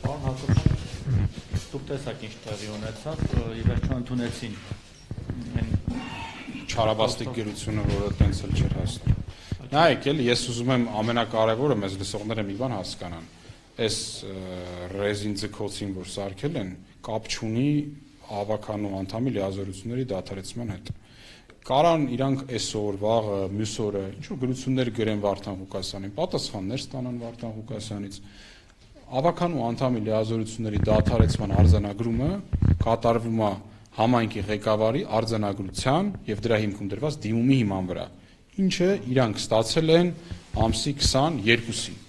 Պարոն Հակոբյան, դուք տեսակ ինչ տեղի ունեցավ, ի վերջո ընդունեցին չարաբաստիկ գերությունը, որը տենց էլ չէր հասնում։ Նայեք, էլի ես ուզում եմ ամենակարևորը մեզ լսողները մի բան հասկանան։ Այս ռեզին ձգոցին, որ սարքել են, կապ չունի ավականու անդամի լիազորությունների դադարեցման հետ։ Կարան իրանք այսօր, վաղը, մյուս օրը ինչ-որ գրություններ գրեն Վարդան Ղուկասյանին, պատասխաններ ստանան Վարդան Ղուկասյանից։ Ավականու անդամի լիազորությունների դադարեցման արձանագրումը կատարվում է համայնքի ղեկավարի արձանագրության եւ դրա հիմքում դրված դիմումի հիման վրա, ինչը իրանք ստացել են ամսի 22-ին։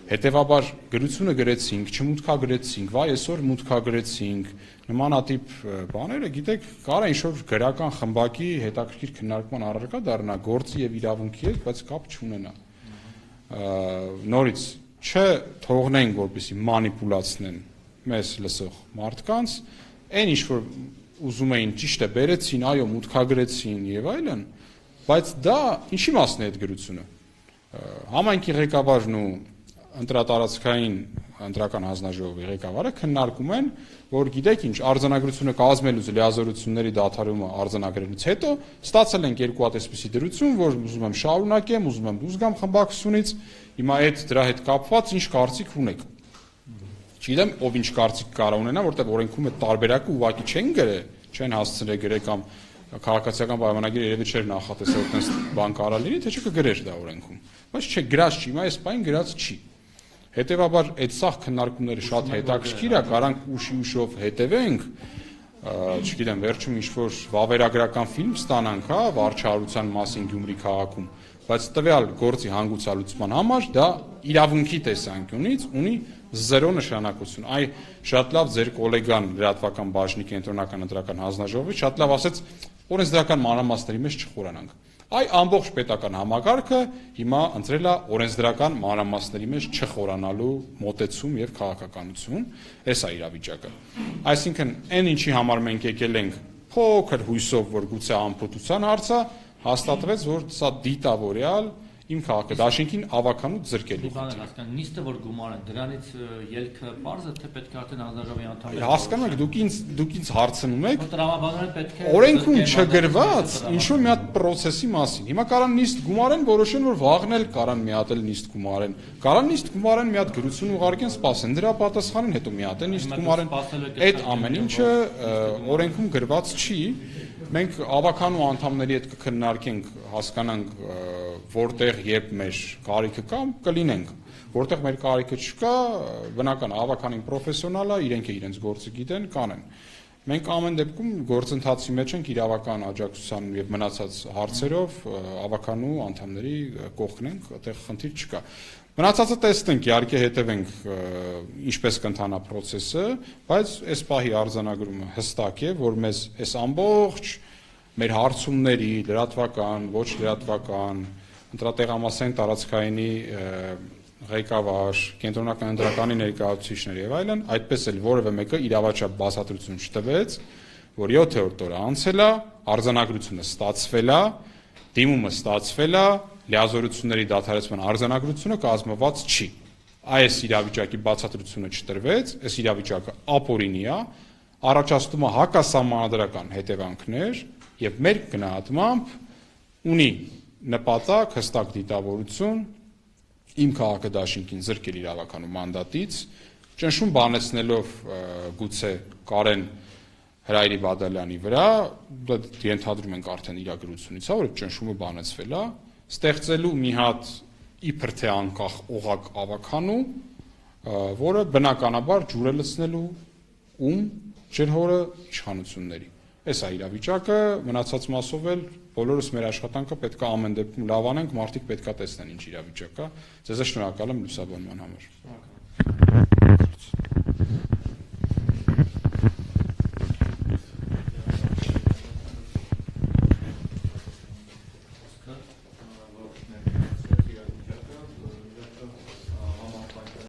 Հետևաբար գրությունը գրեցինք, չմուտքագրեցինք, վայ այսօր մուտքագրեցինք, նմանատիպ բաները, գիտեք, կարա ինչ-որ գրական խմբակի հետաքրքիր քննարկման առարկա դառնա գործի եւ իրավունքի հետ, բայց կապ չունենա։ Նորից չթողնենք, որպեսզի մանիպուլացնեն մեզ լսող մարդկանց, այն ինչ-որ ուզում էին ճիշտ է բերեցին, այո, մուտքագրեցին եւ այլն, բայց դա ինչի մասն է այդ գրությունը։ Համայնքի ղեկավարն ու ընտրատարածքային ընտրական հանձնաժողովի ղեկավարը քննարկում են, որ գիտեք ինչ, արձանագրությունը կազմելուց լիազորությունների դադարումը արձանագրելուց հետո ստացել ենք երկու հատ այսպիսի դրություն, որ ուզում եմ շարունակեմ, ուզում եմ դուրս գամ խմբակցությունից, հիմա այդ դրա հետ կապված ինչ կարծիք ունեք։ Չգիտեմ, ով ինչ կարծիք կարող ունենա, որտեղ օրենքում այդ տարբերակը ուղղակի չեն գրել, չեն հասցրել գրել կամ քաղաքացիական պայմանագիրը երևի չէր նախատեսել, որ այդպես բան կարա լինի, թե չկգրեր դա օրենքում։ Բայց չէ, գրած չի, հիմա այս բան գրած չի։ Հետևաբար այդ սաղ քննարկումները շատ հետաքրքիր է, կարանք ուշով հետևենք, չգիտեմ, վերջում ինչ-որ վավերագրական ֆիլմ ստանանք, հա, վարչարության մասին Գյումրի քաղաքում, բայց տվյալ գործի հանգուցալուծման համար դա իրավունքի տեսանկյունից ունի զերո նշանակություն։ Այ շատ լավ ձեր գոլեգան լրատվական բաժնի կենտրոնական ընտրական հանձնաժողովի շատ լավ ասեց, օրենսդրական մանրամասների մեջ չխորանանք։ Այ ամբողջ պետական համակարգը հիմա ընտրել է օրենսդրական մանրամասների մեջ չխորանալու մոտեցում եւ քաղաքականություն, այս է իրավիճակը։ Այսինքն, այն ինչի համար մենք եկել ենք փոքր հույսով, որ գուցե անփոթության հարցը հաստատվեց, որ սա դիտավորյալ իմ քաղաքադաշինքին ավականու ձրկելի։ Նիստը որ գումարեն, դրանից ելքը պարզ է, թե պետք է արդեն հանձնաժողովի անդամներ։ Հասկանում եք, դուք ինձ հարցնում եք, տրամաբանորեն պետք է օրենքում չգրված ինչ-որ մի հատ process-ի մասին։ Հիմա կարան նիստ գումարեն, որոշեն, որ վաղն էլ կարան մի հատ էլ նիստ գումարեն։ Կարան նիստ գումարեն, մի հատ գրություն ուղարկեն, սպասեն դրա պատասխանին, հետո մի հատ էլ նիստ գումարեն։ Այդ ամեն ինչը օրենքում գրված չի։ Մենք ավականու անդամների հետ կքննարկենք, հասկանանք որտեղ երբ մեր կարիքը կա, կլինենք, որտեղ մեր կարիքը չկա, բնական ավականին պրոֆեսիոնալ է, իրենք իրենց գործը գիտեն, կանեն։ Մենք ամեն դեպքում գործընթացի մեջ ենք իրավական աջակցության եւ մնացած հարցերով ավականու անդամների կողքն ենք, այդտեղ խնդիր չկա։ Մնացածը տեսնենք, իհարկե հետևենք ինչպես կընթանա process-ը, բայց այս պահի արձանագրումը հստակ է, որ մեզ այս ամբողջ մեր հարցումների լրատվական, ոչ լրատվական, ընտրատեղամասային տարածքայինի ղեկավար, կենտրոնական ընտրականի ներկայացուցիչներ եւ այլն, այդպես էլ որևէ մեկը իրավաչափ բացատրություն չտվեց, որ 7-րդ օրը անցել է, արձանագրությունը ստացվել է, դիմումը ստացվել է, լիազորությունների դադարեցման արձանագրությունը կազմված չի։ Այս իրավիճակի բացատրությունը չտրվեց, այս իրավիճակը ապօրինի է, առաջացնում է հակասահմանադրական հետևանքներ եւ մեր գնահատմամբ ունի նպատակ, հստակ դիտավորություն իմ քաղաքադաշինքին զրկել իրավականու մանդատից, ճնշում բանեցնելով գուցե Կարեն Հրայրի Բադալյանի վրա, դա ենթադրում ենք արդեն իրագրությունից, որ ճնշումը բանեցվել է, ստեղծելու մի հատ իբր թե անկախ օղակ ավականու, որը բնականաբար ջուր է լցնելու ում ջրհորը իշխանությունների։ Այս է իրավիճակը, մնացած մասով էլ բոլորս մեր աշխատանքը պետք է ամեն դեպքում լավ անենք, մարդիկ պետք է տեսնեն ինչ իրավիճակ է։ Ձեզ շնորհակալ եմ լուսաբանման համար։